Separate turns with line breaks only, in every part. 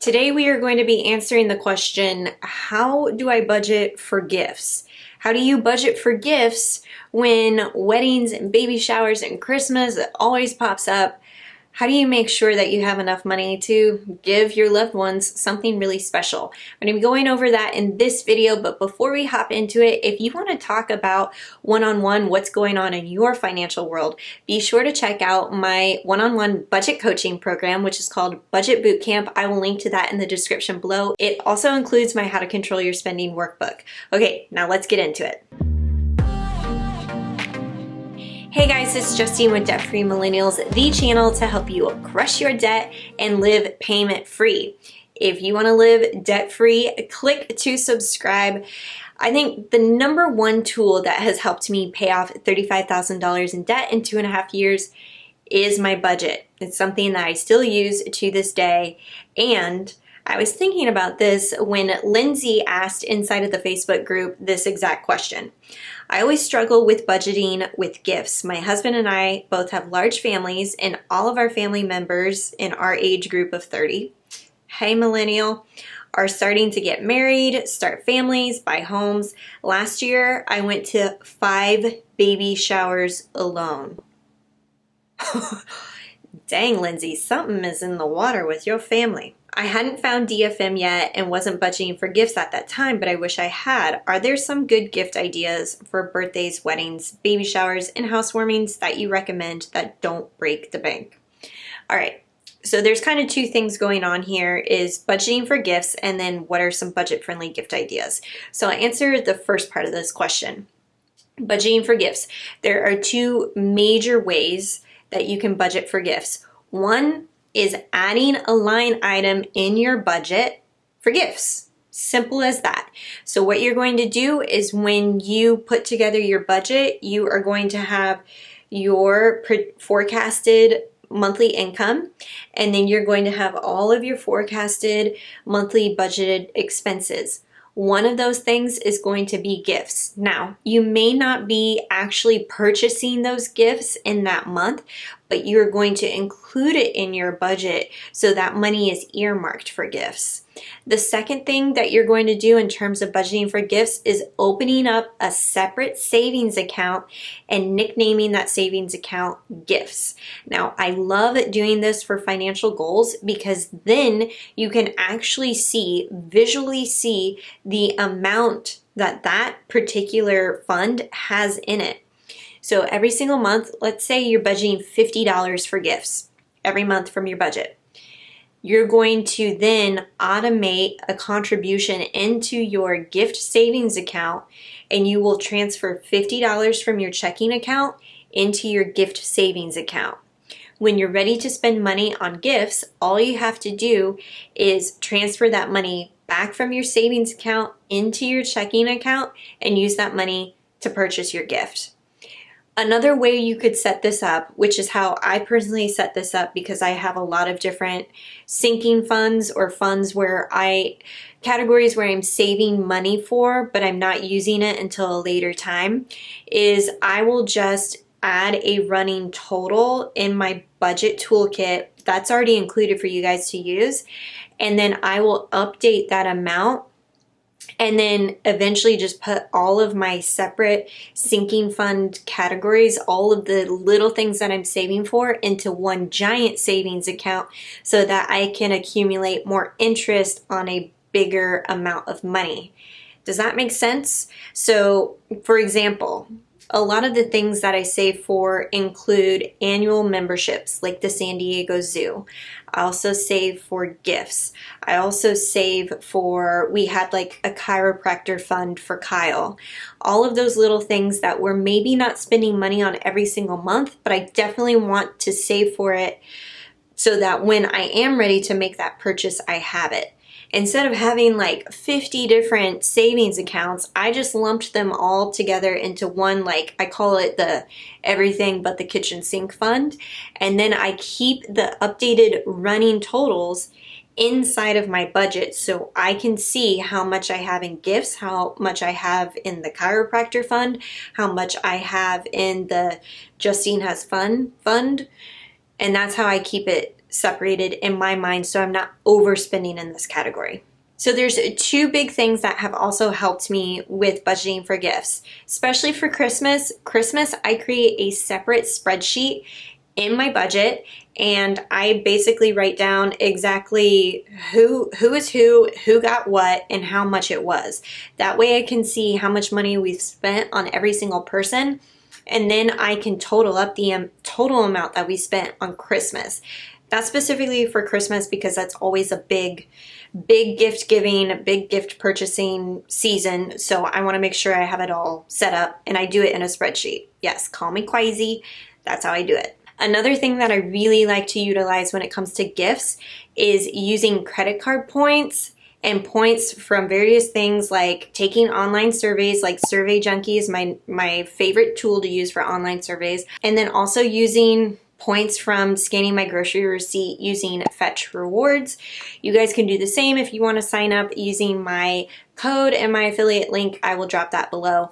Today we are going to be answering the question, how do I budget for gifts? How do you budget for gifts when weddings and baby showers and Christmas, it always pops up? How do you make sure that you have enough money to give your loved ones something really special? I'm going to be going over that in this video, but before we hop into it, if you want to talk about one-on-one what's going on in your financial world, be sure to check out my one-on-one budget coaching program, which is called Budget Bootcamp. I will link to that in the description below. It also includes my How to Control Your Spending workbook. Okay, now let's get into it. Hey guys, it's Justine with Debt Free Millennials, the channel to help you crush your debt and live payment free. If you want to live debt free, click to subscribe. I think the number one tool that has helped me pay off $35,000 in debt in 2.5 years is my budget. It's something that I still use to this day, and I was thinking about this when Lyndsey asked inside of the Facebook group this exact question. I always struggle with budgeting with gifts. My husband and I both have large families, and all of our family members in our age group of 30, hey millennial, are starting to get married, start families, buy homes. Last year, I went to 5 baby showers alone. Dang, Lyndsey, something is in the water with your family. I hadn't found DFM yet and wasn't budgeting for gifts at that time, but I wish I had. Are there some good gift ideas for birthdays, weddings, baby showers, and housewarmings that you recommend that don't break the bank? All right, so there's kind of two things going on here, is budgeting for gifts and then what are some budget-friendly gift ideas. So I'll answer the first part of this question. Budgeting for gifts. There are two major ways that you can budget for gifts. One is adding a line item in your budget for gifts. Simple as that. So what you're going to do is when you put together your budget, you are going to have your forecasted monthly income, and then you're going to have all of your forecasted monthly budgeted expenses. One of those things is going to be gifts. Now, you may not be actually purchasing those gifts in that month, but you're going to include it in your budget so that money is earmarked for gifts. The second thing that you're going to do in terms of budgeting for gifts is opening up a separate savings account and nicknaming that savings account gifts. Now, I love doing this for financial goals because then you can actually visually see the amount that that particular fund has in it. So every single month, let's say you're budgeting $50 for gifts every month from your budget. You're going to then automate a contribution into your gift savings account, and you will transfer $50 from your checking account into your gift savings account. When you're ready to spend money on gifts, all you have to do is transfer that money back from your savings account into your checking account and use that money to purchase your gift. Another way you could set this up, which is how I personally set this up because I have a lot of different sinking funds or funds categories where I'm saving money for, but I'm not using it until a later time, is I will just add a running total in my budget toolkit that's already included for you guys to use. And then I will update that amount and then eventually just put all of my separate sinking fund categories, all of the little things that I'm saving for, into one giant savings account so that I can accumulate more interest on a bigger amount of money. Does that make sense? So, for example, a lot of the things that I save for include annual memberships like the San Diego Zoo. I also save for gifts. I also save for, we had like a chiropractor fund for Kyle. All of those little things that we're maybe not spending money on every single month, but I definitely want to save for it so that when I am ready to make that purchase, I have it. Instead of having like 50 different savings accounts, I just lumped them all together into one, like I call it the everything but the kitchen sink fund. And then I keep the updated running totals inside of my budget so I can see how much I have in gifts, how much I have in the chiropractor fund, how much I have in the Justine Has Fun fund. And that's how I keep it separated in my mind so I'm not overspending in this category. So there's two big things that have also helped me with budgeting for gifts, especially for Christmas. I create a separate spreadsheet in my budget, and I basically write down exactly who got what, and how much it was. That way I can see how much money we've spent on every single person, and then I can total up the total amount that we spent on Christmas. That's specifically for Christmas because that's always a big gift giving, big gift purchasing season. So I want to make sure I have it all set up, and I do it in a spreadsheet. Yes, call me crazy. That's how I do it. Another thing that I really like to utilize when it comes to gifts is using credit card points and points from various things, like taking online surveys, like Survey Junkie is my favorite tool to use for online surveys. And then also using points from scanning my grocery receipt using Fetch Rewards. You guys can do the same if you want to sign up using my code and my affiliate link. I will drop that below.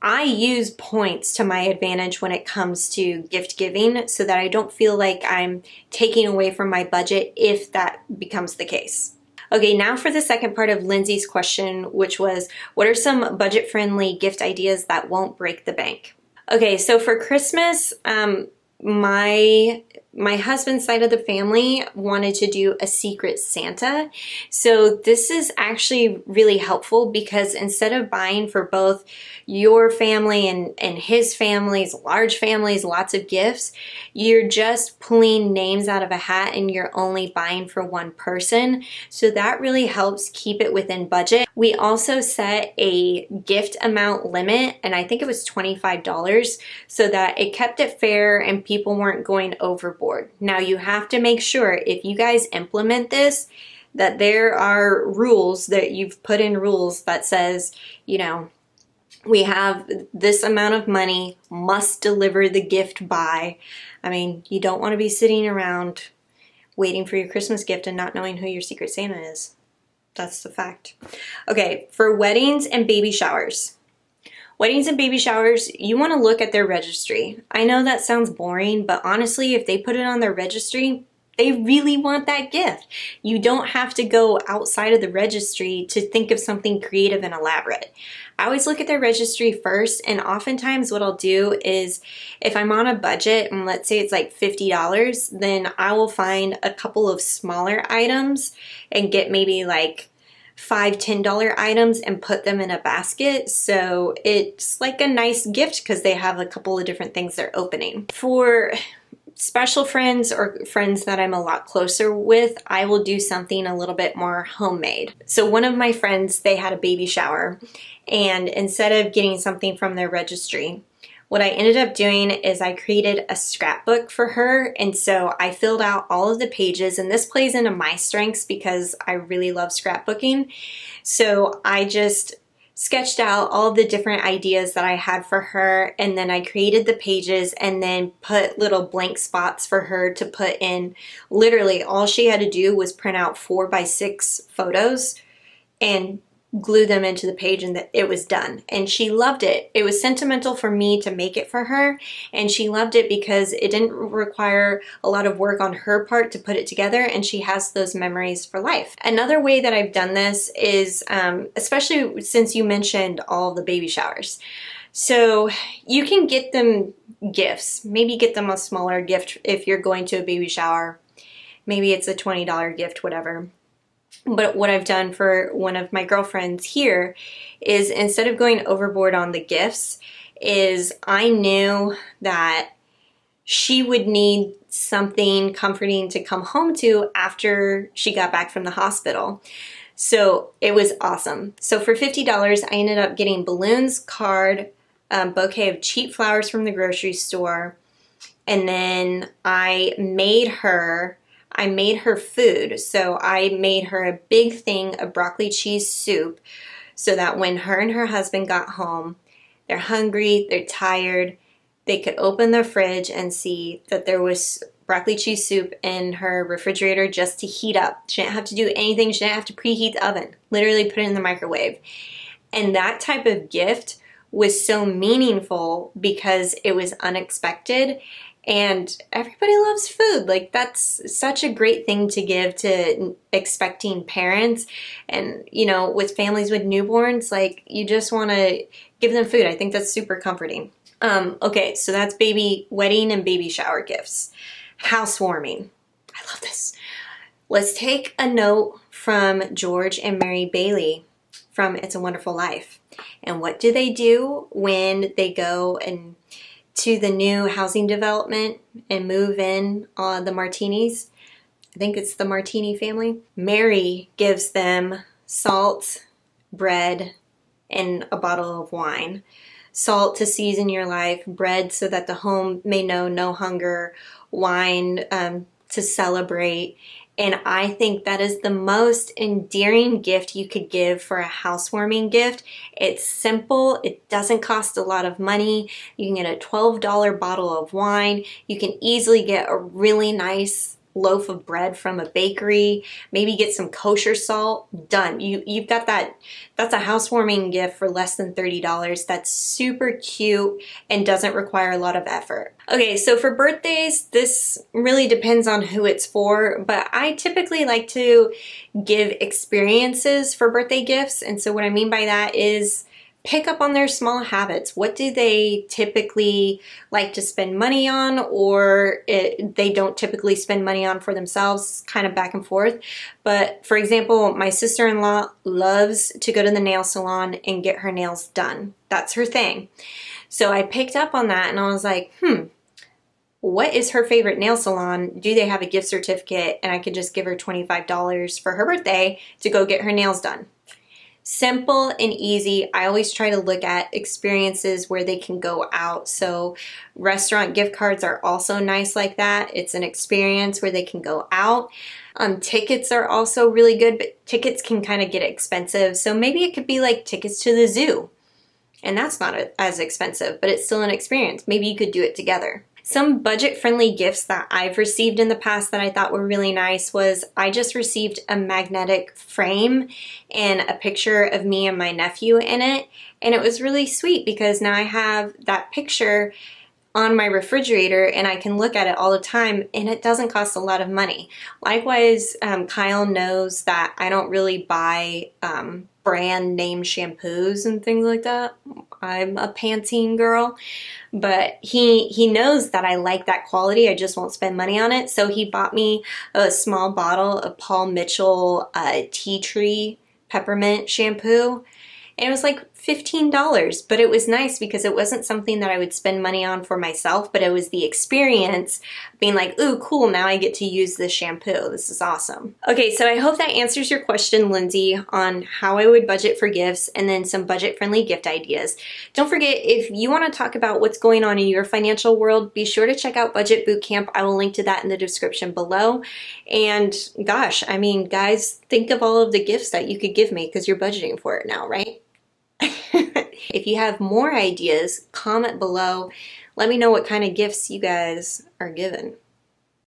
I use points to my advantage when it comes to gift giving so that I don't feel like I'm taking away from my budget if that becomes the case. Okay, now for the second part of Lyndsey's question, which was, what are some budget-friendly gift ideas that won't break the bank? Okay, so for Christmas, my husband's side of the family wanted to do a secret Santa. So this is actually really helpful because instead of buying for both your family and his families, large families, lots of gifts, you're just pulling names out of a hat and you're only buying for one person. So that really helps keep it within budget. We also set a gift amount limit, and I think it was $25, so that it kept it fair and people weren't going overboard. Now you have to make sure if you guys implement this that there are rules, that you've put in rules that says, you know, we have this amount of money, must deliver the gift by. I mean, you don't want to be sitting around waiting for your Christmas gift and not knowing who your secret Santa is. That's the fact. Okay, for weddings and baby showers. Weddings and baby showers, you want to look at their registry. I know that sounds boring, but honestly, if they put it on their registry, they really want that gift. You don't have to go outside of the registry to think of something creative and elaborate. I always look at their registry first, and oftentimes what I'll do is if I'm on a budget, and let's say it's like $50, then I will find a couple of smaller items and get maybe like $5, $10 items and put them in a basket. So it's like a nice gift because they have a couple of different things they're opening. For special friends or friends that I'm a lot closer with, I will do something a little bit more homemade. So one of my friends, they had a baby shower, and instead of getting something from their registry, what I ended up doing is I created a scrapbook for her, and so I filled out all of the pages, and this plays into my strengths because I really love scrapbooking. So I just sketched out all the different ideas that I had for her, and then I created the pages and then put little blank spots for her to put in. Literally all she had to do was print out 4x6 photos and glue them into the page, and it was done. And she loved it. It was sentimental for me to make it for her, and she loved it because it didn't require a lot of work on her part to put it together, and she has those memories for life. Another way that I've done this is, especially since you mentioned all the baby showers. So you can get them gifts. Maybe get them a smaller gift if you're going to a baby shower. Maybe it's a $20 gift, whatever. But what I've done for one of my girlfriends here is, instead of going overboard on the gifts, is I knew that she would need something comforting to come home to after she got back from the hospital. So it was awesome. So for $50, I ended up getting balloons, card, a bouquet of cheap flowers from the grocery store, and then I made her food. So I made her a big thing of broccoli cheese soup so that when her and her husband got home, they're hungry, they're tired, they could open their fridge and see that there was broccoli cheese soup in her refrigerator just to heat up. She didn't have to do anything. She didn't have to preheat the oven. Literally put it in the microwave. And that type of gift was so meaningful because it was unexpected. And everybody loves food. Like, that's such a great thing to give to expecting parents. And, you know, with families with newborns, like, you just want to give them food. I think that's super comforting. Okay, so that's baby wedding and baby shower gifts. Housewarming. I love this. Let's take a note from George and Mary Bailey from It's a Wonderful Life. And what do they do when they go and to the new housing development and move in on the Martinis? I think it's the Martini family. Mary gives them salt, bread, and a bottle of wine. Salt to season your life, bread so that the home may know no hunger, wine to celebrate. And I think that is the most endearing gift you could give for a housewarming gift. It's simple. It doesn't cost a lot of money. You can get a $12 bottle of wine. You can easily get a really nice loaf of bread from a bakery. Maybe get some kosher salt. Done. You've got that. That's a housewarming gift for less than $30. That's super cute and doesn't require a lot of effort. Okay, so for birthdays, this really depends on who it's for, but I typically like to give experiences for birthday gifts. And so what I mean by that is pick up on their small habits. What do they typically like to spend money on, or they don't typically spend money on for themselves, kind of back and forth. But for example, my sister-in-law loves to go to the nail salon and get her nails done. That's her thing. So I picked up on that and I was like, what is her favorite nail salon? Do they have a gift certificate? And I could just give her $25 for her birthday to go get her nails done. Simple and easy. I always try to look at experiences where they can go out. So restaurant gift cards are also nice like that. It's an experience where they can go out. Tickets are also really good, but tickets can kind of get expensive. So maybe it could be like tickets to the zoo. And that's not as expensive, but it's still an experience. Maybe you could do it together. Some budget-friendly gifts that I've received in the past that I thought were really nice was I just received a magnetic frame and a picture of me and my nephew in it. And it was really sweet because now I have that picture on my refrigerator and I can look at it all the time, and it doesn't cost a lot of money. Likewise, Kyle knows that I don't really buy brand name shampoos and things like that. I'm a Pantene girl, but he knows that I like that quality. I just won't spend money on it. So he bought me a small bottle of Paul Mitchell tea tree peppermint shampoo. And it was like $15, but it was nice because it wasn't something that I would spend money on for myself, but it was the experience being like, ooh, cool, now I get to use this shampoo. This is awesome. Okay, so I hope that answers your question, Lindsay, on how I would budget for gifts and then some budget-friendly gift ideas. Don't forget, if you want to talk about what's going on in your financial world, be sure to check out Budget Bootcamp. I will link to that in the description below. And gosh, I mean, guys, think of all of the gifts that you could give me because you're budgeting for it now, right? If you have more ideas, comment below. Let me know what kind of gifts you guys are given.